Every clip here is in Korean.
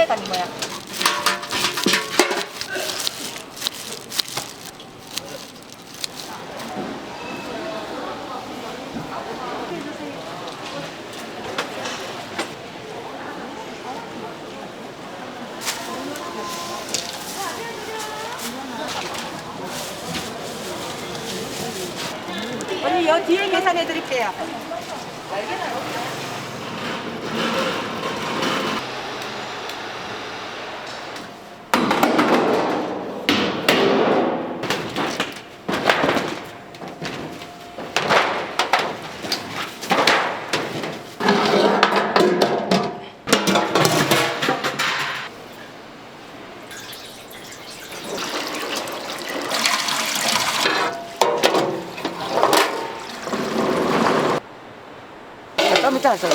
해가 니 뭐야? 언니 여 뒤에 계산해 드릴게요. 좀 이따 왔어.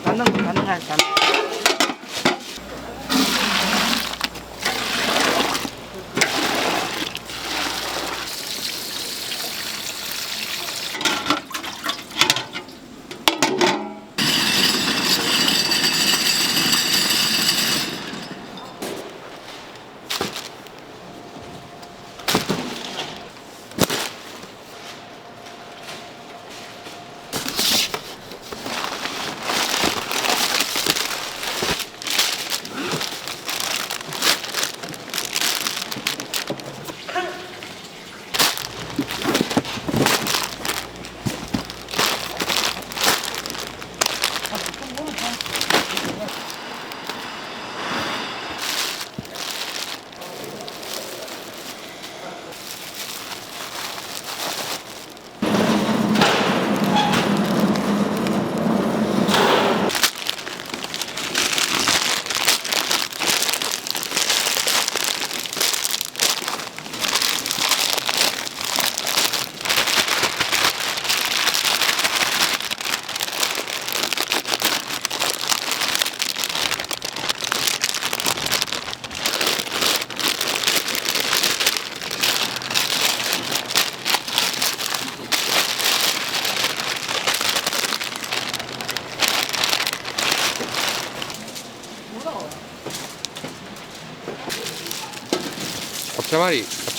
받는 거 가능할 사람.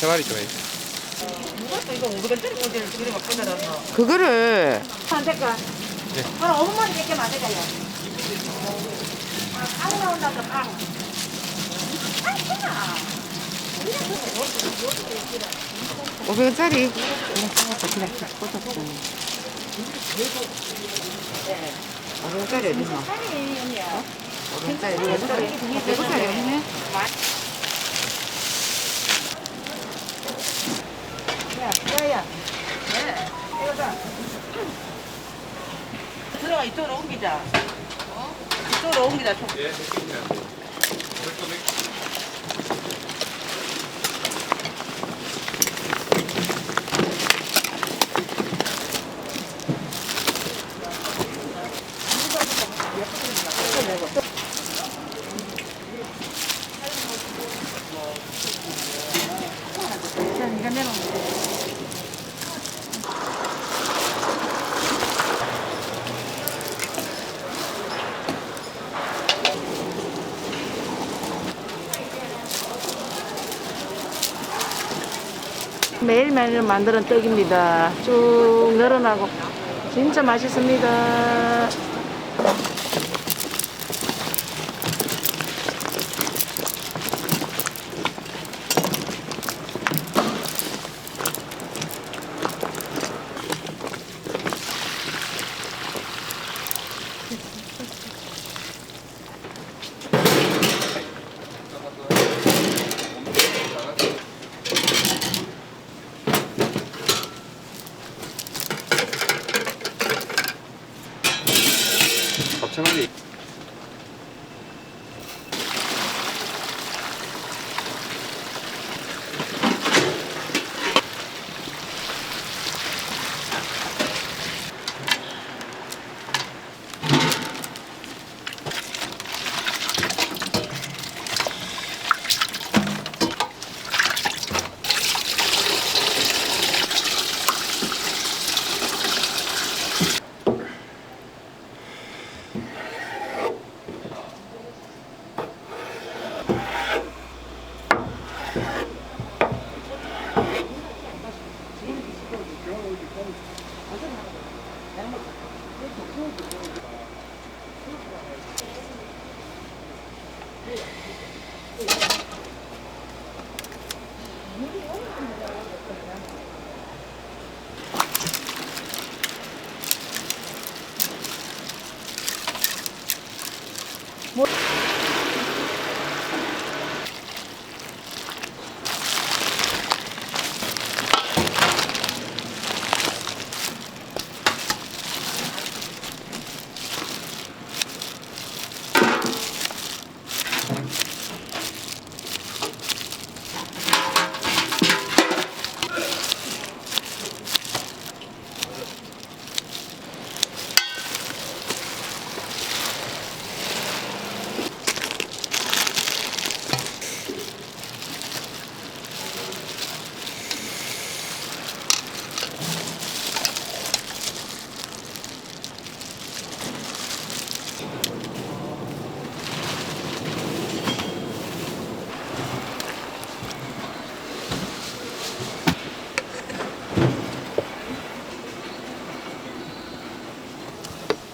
잡채말이 좀 해. 누가 또 이거 500원짜리 꽂이를 둘이 막 꺼내놨나? 그거를 안 될까? 네. 한 5분만 몇 개만 되자요. 아, 빵 나온다고 빵. 아, 진짜. 500원짜리 그냥 사서 그냥 꽂았어. 500원짜리 어디 있노? 500원짜리 500원짜리 어디네? 야야. 네. 이거다. 들어가 이쪽으로 옮기자. 이쪽으로 옮기자. 예, 됐습니다. 네가 내놓으면 돼. 매일매일 만드는 떡입니다. 쭉 늘어나고 진짜 맛있습니다. 마찬가지.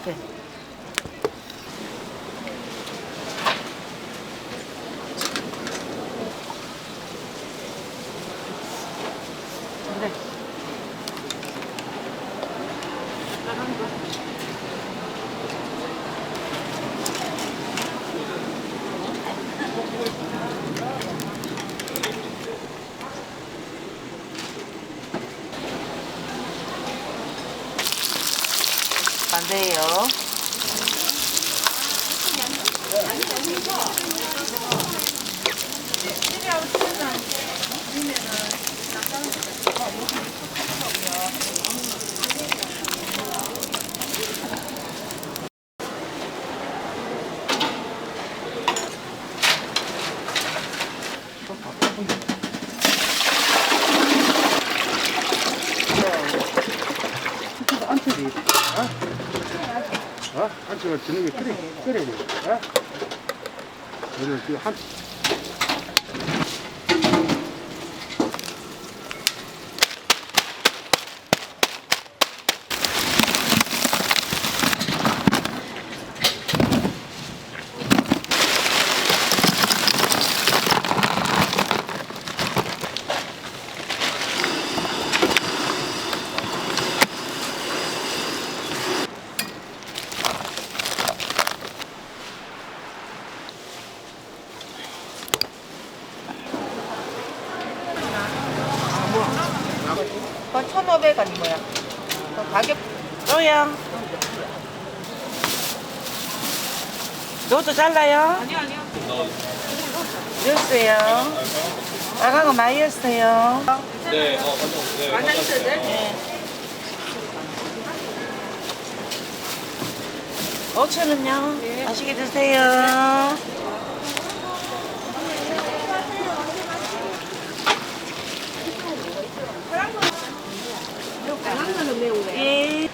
네. 안 돼요. 안쪽이, 안쪽을 저녁에 끓여야 돼. 그래서 그 한, 그건 1,500원이 뭐야? 그 가격 또요. 너도 잘라요? 아니요. 넣었어요. 나가고 많이 했어요. 네, 만나 있어야 돼? 네. 5,000원요. 맛있게 드세요. 예.